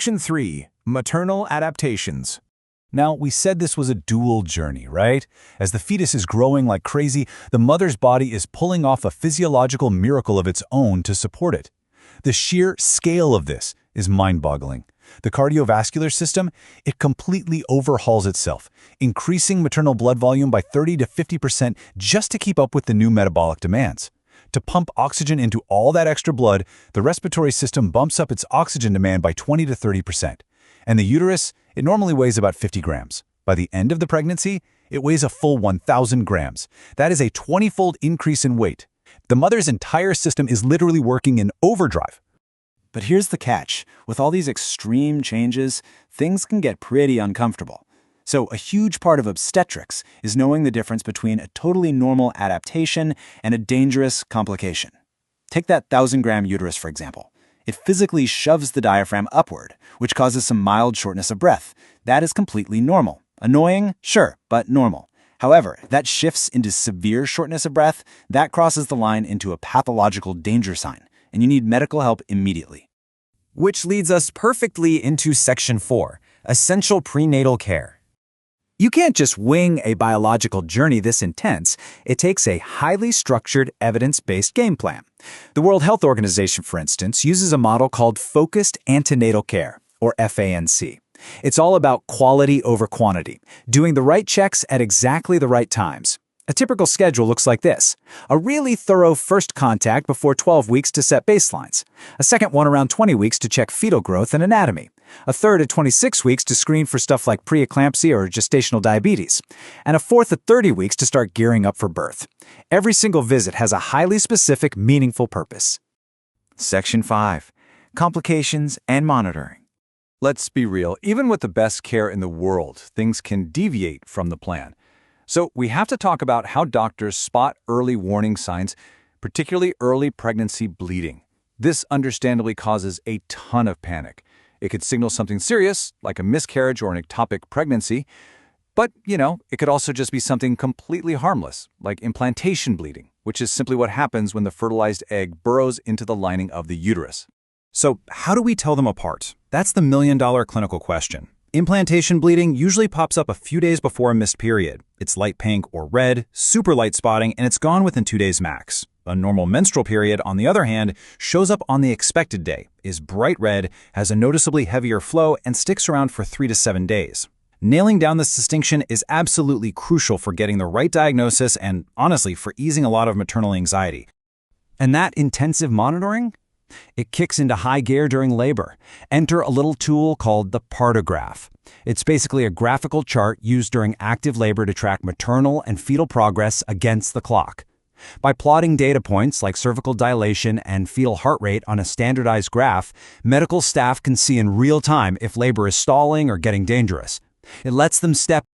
Section 3. Maternal Adaptations. Now, we said this was a dual journey, right? As the fetus is growing like crazy, the mother's body is pulling off a physiological miracle of its own to support it. The sheer scale of this is mind-boggling. The cardiovascular system, it completely overhauls itself, increasing maternal blood volume by 30 to 50% just to keep up with the new metabolic demands. To pump oxygen into all that extra blood, the respiratory system bumps up its oxygen demand by 20 to 30%. And the uterus, it normally weighs about 50 grams. By the end of the pregnancy, it weighs a full 1,000 grams. That is a 20-fold increase in weight. The mother's entire system is literally working in overdrive. But here's the catch. With all these extreme changes, things can get pretty uncomfortable. So a huge part of obstetrics is knowing the difference between a totally normal adaptation and a dangerous complication. Take that 1,000-gram uterus, for example. It physically shoves the diaphragm upward, which causes some mild shortness of breath. That is completely normal. Annoying? Sure, but normal. However, that shifts into severe shortness of breath, that crosses the line into a pathological danger sign, and you need medical help immediately. Which leads us perfectly into Section 4, Essential Prenatal Care. You can't just wing a biological journey this intense. It takes a highly structured, evidence-based game plan. The World Health Organization, for instance, uses a model called Focused Antenatal Care, or FANC. It's all about quality over quantity, doing the right checks at exactly the right times. A typical schedule looks like this: a really thorough first contact before 12 weeks to set baselines, a second one around 20 weeks to check fetal growth and anatomy, a third at 26 weeks to screen for stuff like preeclampsia or gestational diabetes, and a fourth at 30 weeks to start gearing up for birth. Every single visit has a highly specific, meaningful purpose. Section 5. Complications and Monitoring. Let's be real, even with the best care in the world, things can deviate from the plan. So we have to talk about how doctors spot early warning signs, particularly early pregnancy bleeding. This understandably causes a ton of panic. It could signal something serious, like a miscarriage or an ectopic pregnancy, but, it could also just be something completely harmless, like implantation bleeding, which is simply what happens when the fertilized egg burrows into the lining of the uterus. So how do we tell them apart? That's the million-dollar clinical question. Implantation bleeding usually pops up a few days before a missed period. It's light pink or red, super light spotting, and it's gone within 2 days max. A normal menstrual period, on the other hand, shows up on the expected day, is bright red, has a noticeably heavier flow, and sticks around for 3 to 7 days. Nailing down this distinction is absolutely crucial for getting the right diagnosis and, honestly, for easing a lot of maternal anxiety. And that intensive monitoring? It kicks into high gear during labor. Enter a little tool called the partograph. It's basically a graphical chart used during active labor to track maternal and fetal progress against the clock. By plotting data points like cervical dilation and fetal heart rate on a standardized graph, medical staff can see in real time if labor is stalling or getting dangerous. It lets them step